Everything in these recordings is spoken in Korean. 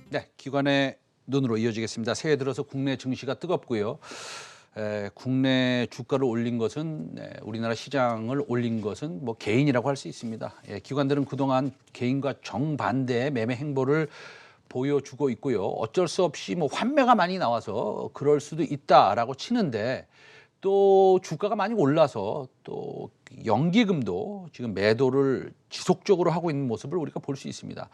네, 기관의 눈으로 이어지겠습니다. 새해 들어서 국내 증시가 뜨겁고요. 국내 주가를 올린 것은 우리나라 시장을 올린 것은 뭐 개인이라고 할 수 있습니다. 기관들은 그동안 개인과 정반대의 매매 행보를 보여주고 있고요. 어쩔 수 없이 뭐 환매가 많이 나와서 그럴 수도 있다라고 치는데 또 주가가 많이 올라서 또 연기금도 지금 매도를 지속적으로 하고 있는 모습을 우리가 볼 수 있습니다.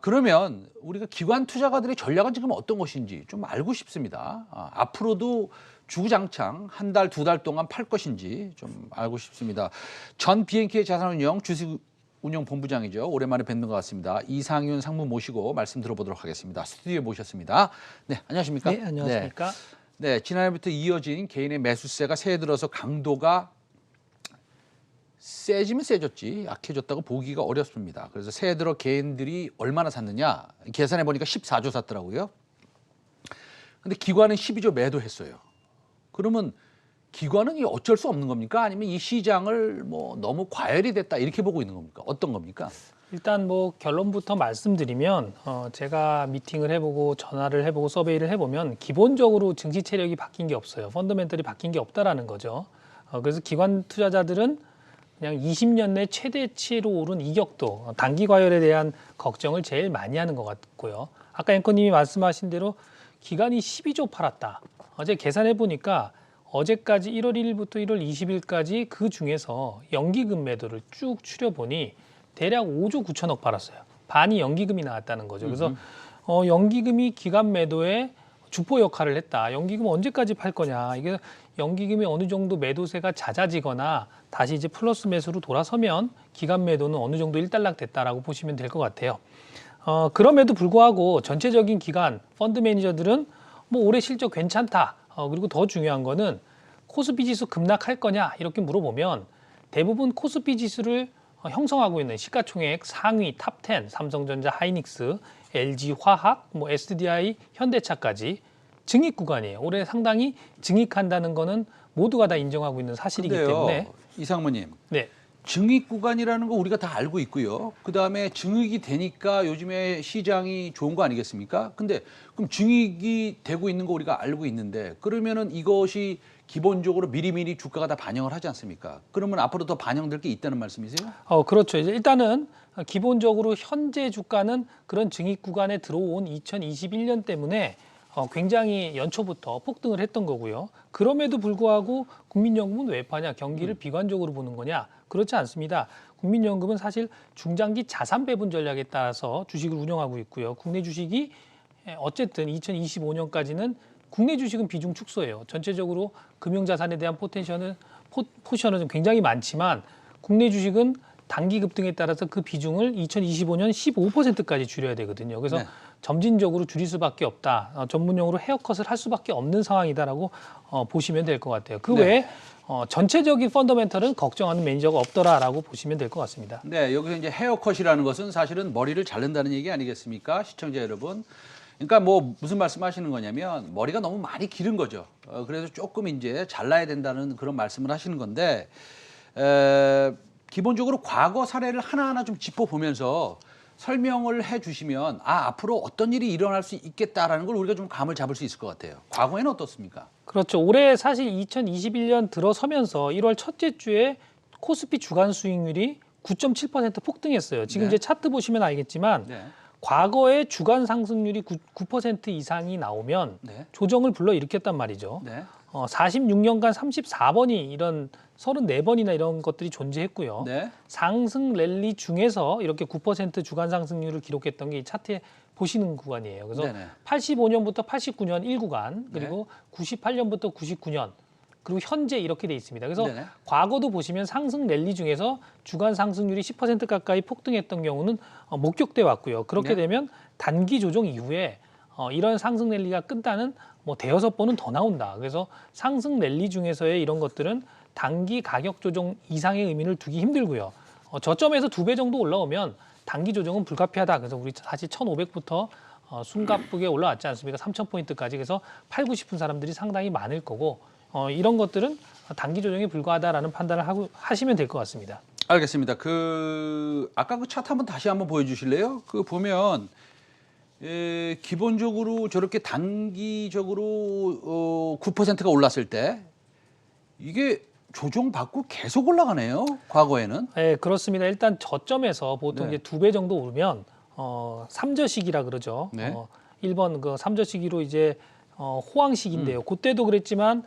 그러면 우리가 기관 투자가들의 전략은 지금 어떤 것인지 좀 알고 싶습니다. 앞으로도 주구장창 한 달, 두 달 동안 팔 것인지 좀 알고 싶습니다. 전 BNK 자산운용 주식운용본부장이죠. 오랜만에 뵙는 것 같습니다. 이상윤 상무 모시고 말씀 들어보도록 하겠습니다. 스튜디오에 모셨습니다. 네, 안녕하십니까? 네, 안녕하십니까? 네, 지난해부터 이어진 개인의 매수세가 새해 들어서 강도가 세지면 세졌지 약해졌다고 보기가 어렵습니다. 그래서 새해 들어 개인들이 얼마나 샀느냐 계산해 보니까 14조 샀더라고요. 근데 기관은 12조 매도했어요. 그러면 기관은 어쩔 수 없는 겁니까? 아니면 이 시장을 뭐 너무 과열이 됐다 이렇게 보고 있는 겁니까? 어떤 겁니까? 일단 뭐 결론부터 말씀드리면 제가 미팅을 해보고 전화를 해보고 서베이를 해보면 기본적으로 증시 체력이 바뀐 게 없어요. 펀더멘털이 바뀐 게 없다라는 거죠. 그래서 기관 투자자들은 그냥 20년 내 최대치로 오른 이격도, 단기 과열에 대한 걱정을 제일 많이 하는 것 같고요. 아까 앵커님이 말씀하신 대로 기관이 12조 팔았다. 어제 계산해 보니까 어제까지 1월 1일부터 1월 20일까지 그 중에서 연기금 매도를 쭉 추려보니 대략 5조 9천억 팔았어요. 반이 연기금이 나왔다는 거죠. 그래서 연기금이 기관 매도에 주포 역할을 했다. 연기금 언제까지 팔 거냐. 이게 연기금이 어느 정도 매도세가 잦아지거나 다시 이제 플러스 매수로 돌아서면 기관 매도는 어느 정도 일단락 됐다라고 보시면 될 것 같아요. 그럼에도 불구하고 전체적인 기관 펀드 매니저들은 뭐 올해 실적 괜찮다. 그리고 더 중요한 거는 코스피 지수 급락할 거냐 이렇게 물어보면 대부분 코스피 지수를 형성하고 있는 시가총액 상위 탑10 삼성전자, 하이닉스, LG 화학, 뭐 SDI, 현대차까지 증익 구간이에요. 올해 상당히 증익한다는 거는 모두가 다 인정하고 있는 사실이기 때문에. 이상무님. 네. 증익 구간이라는 거 우리가 다 알고 있고요. 그다음에 증익이 되니까 요즘에 시장이 좋은 거 아니겠습니까? 근데 그럼 증익이 되고 있는 거 우리가 알고 있는데 그러면은 이것이 기본적으로 미리미리 주가가 다 반영을 하지 않습니까? 그러면 앞으로 더 반영될 게 있다는 말씀이세요? 그렇죠. 이제 일단은 기본적으로 현재 주가는 그런 증익 구간에 들어온 2021년 때문에 굉장히 연초부터 폭등을 했던 거고요. 그럼에도 불구하고 국민연금은 왜 파냐? 경기를 비관적으로 보는 거냐? 그렇지 않습니다. 국민연금은 사실 중장기 자산 배분 전략에 따라서 주식을 운영하고 있고요. 국내 주식이 어쨌든 2025년까지는 국내 주식은 비중 축소예요. 전체적으로 금융자산에 대한 포션은 굉장히 많지만 국내 주식은 단기 급등에 따라서 그 비중을 2025년 15%까지 줄여야 되거든요. 그래서 점진적으로 줄일 수밖에 없다. 전문용어로 헤어컷을 할 수밖에 없는 상황이다라고 보시면 될 것 같아요. 그 외에 전체적인 펀더멘털은 걱정하는 매니저가 없더라라고 보시면 될 것 같습니다. 네, 여기서 이제 헤어컷이라는 것은 사실은 머리를 자른다는 얘기 아니겠습니까? 시청자 여러분. 그러니까 뭐 무슨 말씀하시는 거냐면 머리가 너무 많이 기른 거죠. 그래서 조금 이제 잘라야 된다는 그런 말씀을 하시는 건데 기본적으로 과거 사례를 하나하나 좀 짚어보면서 설명을 해주시면 앞으로 어떤 일이 일어날 수 있겠다라는 걸 우리가 좀 감을 잡을 수 있을 것 같아요. 과거에는 어떻습니까? 그렇죠. 올해 사실 2021년 들어서면서 1월 첫째 주에 코스피 주간 수익률이 9.7% 폭등했어요. 지금 이제 차트 보시면 알겠지만 과거에 주간 상승률이 9% 이상이 나오면 조정을 불러일으켰단 말이죠. 46년간 34번이 이런 34번이나 이런 것들이 존재했고요. 상승 랠리 중에서 이렇게 9% 주간 상승률을 기록했던 게 이 차트에 보시는 구간이에요. 그래서 85년부터 89년 1구간, 그리고 98년부터 99년, 그리고 현재 이렇게 돼 있습니다. 그래서 과거도 보시면 상승 랠리 중에서 주간 상승률이 10% 가까이 폭등했던 경우는 목격돼 왔고요. 그렇게 되면 단기 조정 이후에 이런 상승 랠리가 끝나는 뭐 대여섯 번은 더 나온다. 그래서 상승 랠리 중에서의 이런 것들은 단기 가격 조정 이상의 의미를 두기 힘들고요. 저점에서 2배 정도 올라오면 단기 조정은 불가피하다. 그래서 우리 사실 1,500부터 숨가쁘게 올라왔지 않습니까? 3,000포인트까지. 그래서 팔고 싶은 사람들이 상당히 많을 거고 이런 것들은 단기 조정에 불과하다라는 판단을 하시면 될 것 같습니다. 알겠습니다. 아까 그 차트 한번 다시 한번 보여주실래요? 보면 기본적으로 저렇게 단기적으로 9%가 올랐을 때 이게 조정받고 계속 올라가네요. 과거에는. 네, 그렇습니다. 일단 저점에서 보통 네. 이제 2배 정도 오르면 삼저시기라 그러죠. 네. 1번 그 삼저시기로 이제 호황시기인데요. 그때도 그랬지만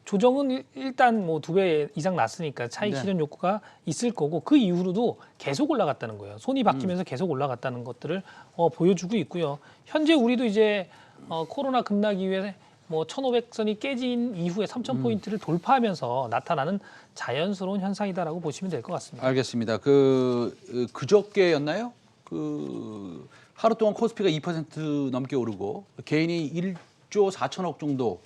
조정은 일단 뭐 2배 이상 났으니까 차익 네. 실현 욕구가 있을 거고 그 이후로도 계속 올라갔다는 거예요. 손이 바뀌면서 계속 올라갔다는 것들을 보여주고 있고요. 현재 우리도 이제 코로나 급락 이후에 뭐 1,500선이 깨진 이후에 3,000포인트를 돌파하면서 나타나는 자연스러운 현상이다라고 보시면 될 것 같습니다. 알겠습니다. 그저께였나요? 하루 동안 코스피가 2% 넘게 오르고 개인이 1조 4천억 정도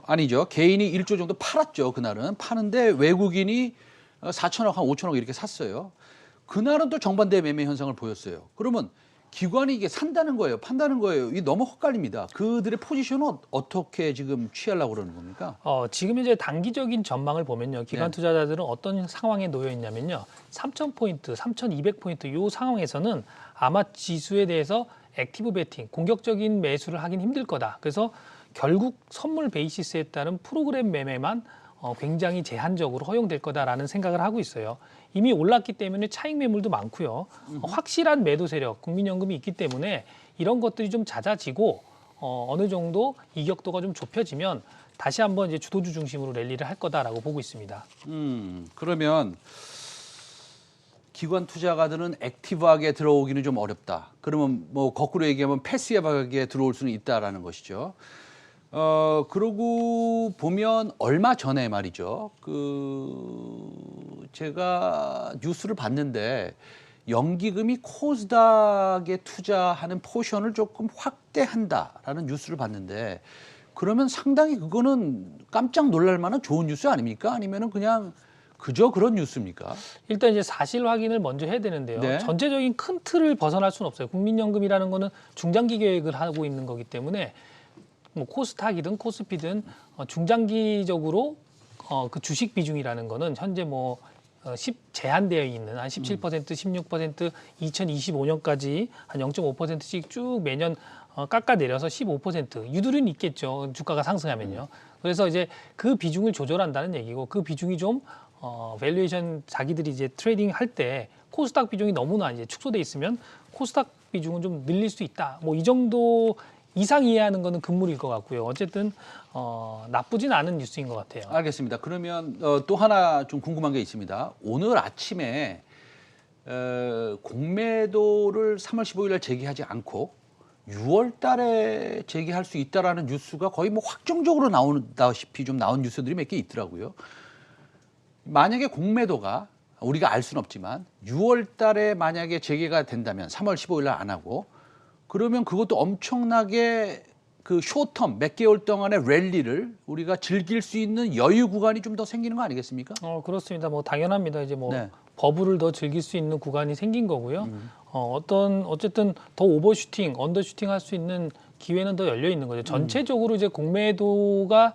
아니죠. 개인이 1조 정도 팔았죠. 그날은 파는데 외국인이 4천억 한 5천억 이렇게 샀어요. 그날은 또 정반대 매매 현상을 보였어요. 그러면 기관이 이게 산다는 거예요, 판다는 거예요. 이게 너무 헛갈립니다. 그들의 포지션은 어떻게 지금 취하려고 그러는 겁니까? 지금 이제 단기적인 전망을 보면요. 기관 네. 투자자들은 어떤 상황에 놓여 있냐면요. 3,000포인트, 3,200포인트 요 상황에서는 아마 지수에 대해서 액티브 베팅, 공격적인 매수를 하긴 힘들 거다. 그래서 결국 선물 베이시스에 따른 프로그램 매매만 굉장히 제한적으로 허용될 거다라는 생각을 하고 있어요. 이미 올랐기 때문에 차익 매물도 많고요. 확실한 매도 세력, 국민연금이 있기 때문에 이런 것들이 좀 잦아지고 어느 정도 이격도가 좀 좁혀지면 다시 한번 이제 주도주 중심으로 랠리를 할 거다라고 보고 있습니다. 그러면 기관 투자가들은 액티브하게 들어오기는 좀 어렵다. 그러면 뭐 거꾸로 얘기하면 패시브하게 들어올 수는 있다라는 것이죠. 그러고 보면 얼마 전에 말이죠. 제가 뉴스를 봤는데 연기금이 코스닥에 투자하는 포션을 조금 확대한다라는 뉴스를 봤는데 그러면 상당히 그거는 깜짝 놀랄 만한 좋은 뉴스 아닙니까? 아니면은 그냥 그저 그런 뉴스입니까? 일단 이제 사실 확인을 먼저 해야 되는데요. 네. 전체적인 큰 틀을 벗어날 수는 없어요. 국민연금이라는 거는 중장기 계획을 하고 있는 거기 때문에 뭐 코스닥이든 코스피든 중장기적으로 그 주식 비중이라는 거는 현재 뭐 제한되어 있는 한 17%, 16%, 2025년까지 한 0.5%씩 쭉 매년 깎아내려서 15% 유도리는 있겠죠. 주가가 상승하면요. 그래서 이제 그 비중을 조절한다는 얘기고 그 비중이 좀 밸류에이션 자기들이 이제 트레이딩 할 때 코스닥 비중이 너무나 이제 축소돼 있으면 코스닥 비중은 좀 늘릴 수 있다. 뭐 이 정도 이상 이해하는 거는 금물일 것 같고요. 어쨌든 나쁘진 않은 뉴스인 것 같아요. 알겠습니다. 그러면 또 하나 좀 궁금한 게 있습니다. 오늘 아침에 공매도를 3월 15일 날 제기하지 않고 6월 달에 제기할 수 있다라는 뉴스가 거의 뭐 확정적으로 나온다시피 좀 나온 뉴스들이 몇 개 있더라고요. 만약에 공매도가 우리가 알 수는 없지만 6월 달에 만약에 재개가 된다면 3월 15일 날 안 하고 그러면 그것도 엄청나게 그 쇼텀 몇 개월 동안의 랠리를 우리가 즐길 수 있는 여유 구간이 좀 더 생기는 거 아니겠습니까? 그렇습니다. 뭐 당연합니다. 이제 뭐 네. 버블을 더 즐길 수 있는 구간이 생긴 거고요. 어쨌든 더 오버슈팅, 언더슈팅 할 수 있는 기회는 더 열려 있는 거죠. 전체적으로 이제 공매도가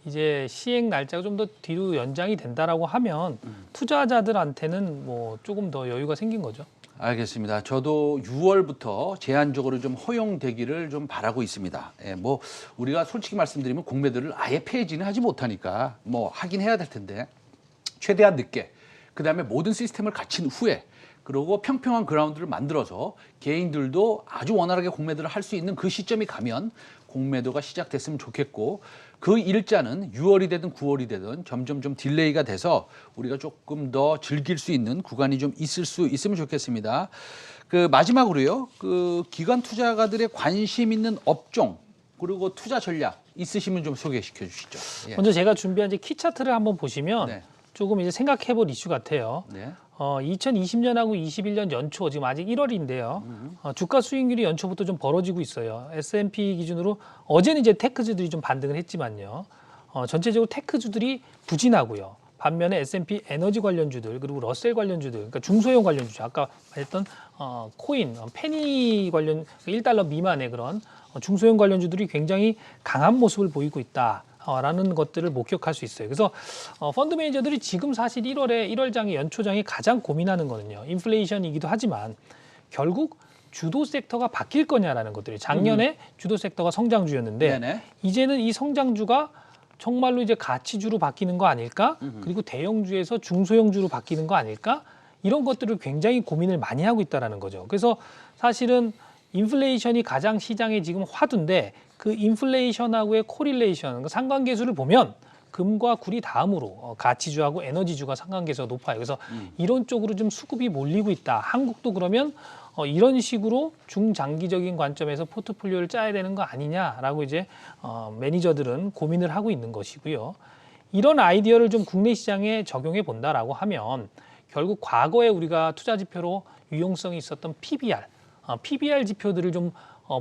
이제 시행 날짜가 좀 더 뒤로 연장이 된다라고 하면 투자자들한테는 뭐 조금 더 여유가 생긴 거죠. 알겠습니다. 저도 6월부터 제한적으로 좀 허용되기를 좀 바라고 있습니다. 뭐 우리가 솔직히 말씀드리면 공매도를 아예 폐지는 하지 못하니까 뭐 하긴 해야 될 텐데 최대한 늦게 그다음에 모든 시스템을 갖춘 후에 그리고 평평한 그라운드를 만들어서 개인들도 아주 원활하게 공매도를 할 수 있는 그 시점이 가면 공매도가 시작됐으면 좋겠고 그 일자는 6월이 되든 9월이 되든 점점 좀 딜레이가 돼서 우리가 조금 더 즐길 수 있는 구간이 좀 있을 수 있으면 좋겠습니다. 마지막으로요. 기관 투자가들의 관심 있는 업종 그리고 투자 전략 있으시면 좀 소개시켜 주시죠. 예. 먼저 제가 준비한 이제 키 차트를 한번 보시면 네. 조금 이제 생각해볼 이슈 같아요. 네. 2020년하고 21년 연초 지금 아직 1월인데요. 주가 수익률이 연초부터 좀 벌어지고 있어요. S&P 기준으로 어제는 이제 테크주들이 좀 반등을 했지만요. 전체적으로 테크주들이 부진하고요. 반면에 S&P 에너지 관련주들 그리고 러셀 관련주들, 그러니까 중소형 관련주죠. 아까 말했던 코인, 페니 관련 1달러 미만의 그런 중소형 관련주들이 굉장히 강한 모습을 보이고 있다. 라는 것들을 목격할 수 있어요. 그래서 펀드 매니저들이 지금 사실 1월장에 연초장에 가장 고민하는 거는요. 인플레이션이기도 하지만 결국 주도 섹터가 바뀔 거냐라는 것들이 작년에 주도 섹터가 성장주였는데 네네. 이제는 이 성장주가 정말로 이제 가치주로 바뀌는 거 아닐까? 그리고 대형주에서 중소형주로 바뀌는 거 아닐까? 이런 것들을 굉장히 고민을 많이 하고 있다라는 거죠. 그래서 사실은 인플레이션이 가장 시장에 지금 화두인데 그 인플레이션하고의 코릴레이션, 그 상관계수를 보면 금과 구리 다음으로 가치주하고 에너지주가 상관계수가 높아요. 그래서 이런 쪽으로 좀 수급이 몰리고 있다. 한국도 그러면 이런 식으로 중장기적인 관점에서 포트폴리오를 짜야 되는 거 아니냐라고 이제 매니저들은 고민을 하고 있는 것이고요. 이런 아이디어를 좀 국내 시장에 적용해 본다라고 하면 결국 과거에 우리가 투자 지표로 유용성이 있었던 PBR 지표들을 좀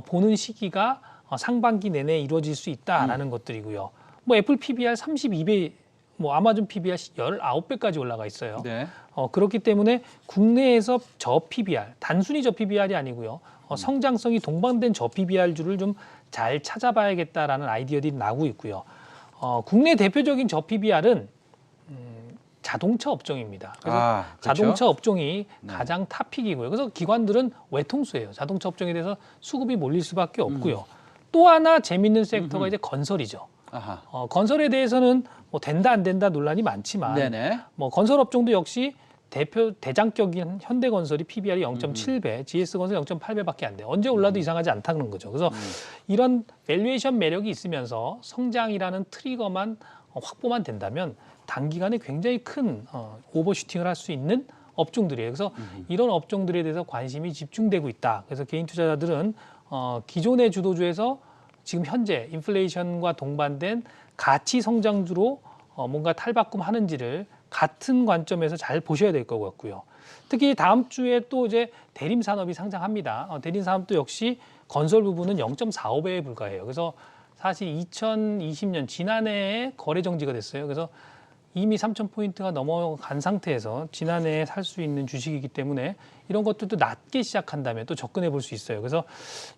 보는 시기가 상반기 내내 이루어질 수 있다라는 것들이고요. 뭐 애플 PBR 32배, 뭐 아마존 PBR 19배까지 올라가 있어요. 네. 그렇기 때문에 국내에서 저 PBR, 단순히 저 PBR이 아니고요. 성장성이 동반된 저 PBR주를 좀 잘 찾아봐야겠다라는 아이디어들이 나오고 있고요. 국내 대표적인 저 PBR은 자동차 업종입니다. 그래서 그렇죠? 자동차 업종이 가장 탑픽이고요. 그래서 기관들은 외통수예요. 자동차 업종에 대해서 수급이 몰릴 수밖에 없고요. 또 하나 재밌는 섹터가 이제 건설이죠. 아하. 건설에 대해서는 뭐 된다 안 된다 논란이 많지만 네네. 뭐 건설 업종도 역시 대장격인 현대건설이 PBR이 0.7배, GS건설 0.8배밖에 안 돼요. 언제 올라도 이상하지 않다는 거죠. 그래서 이런 밸류에이션 매력이 있으면서 성장이라는 트리거만 확보만 된다면 단기간에 굉장히 큰 오버슈팅을 할 수 있는 업종들이에요. 그래서 이런 업종들에 대해서 관심이 집중되고 있다. 그래서 개인 투자자들은 기존의 주도주에서 지금 현재 인플레이션과 동반된 가치 성장주로 뭔가 탈바꿈하는지를 같은 관점에서 잘 보셔야 될 것 같고요. 특히 다음 주에 또 이제 대림 산업이 상장합니다. 대림 산업도 역시 건설 부분은 0.45배에 불과해요. 그래서 사실 2020년 지난해에 거래 정지가 됐어요. 그래서 이미 3,000포인트가 넘어간 상태에서 지난해에 살 수 있는 주식이기 때문에 이런 것들도 낮게 시작한다면 또 접근해 볼 수 있어요. 그래서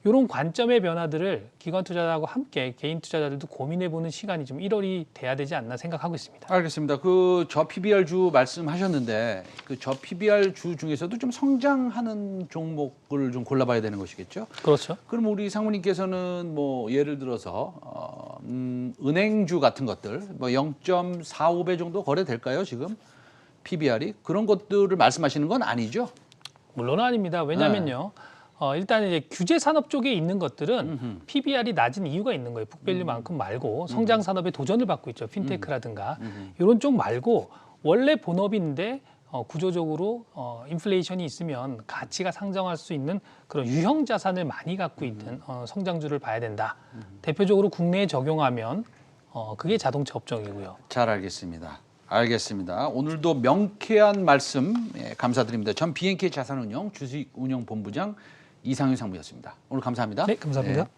이런 관점의 변화들을 기관 투자자하고 함께 개인 투자자들도 고민해 보는 시간이 좀 1월이 돼야 되지 않나 생각하고 있습니다. 알겠습니다. 그 저 PBR 주 말씀하셨는데 그 저 PBR 주 중에서도 좀 성장하는 종목을 좀 골라봐야 되는 것이겠죠? 그렇죠. 그럼 우리 상무님께서는 뭐 예를 들어서 은행주 같은 것들 뭐 0.45배 정도 거래될까요 지금 PBR이 그런 것들을 말씀하시는 건 아니죠? 물론 아닙니다. 왜냐면요. 일단 이제 규제 산업 쪽에 있는 것들은 PBR이 낮은 이유가 있는 거예요. 북밸류만큼 말고 성장 산업에 도전을 받고 있죠. 핀테크라든가 이런 쪽 말고 원래 본업인데 구조적으로 인플레이션이 있으면 가치가 상승할 수 있는 그런 유형 자산을 많이 갖고 있는 성장주를 봐야 된다. 대표적으로 국내에 적용하면 그게 자동차 업종이고요. 잘 알겠습니다. 알겠습니다. 오늘도 명쾌한 말씀 감사드립니다. 전 BNK 자산운용 주식운용본부장 이상윤 상무였습니다. 오늘 감사합니다. 네, 감사합니다. 네.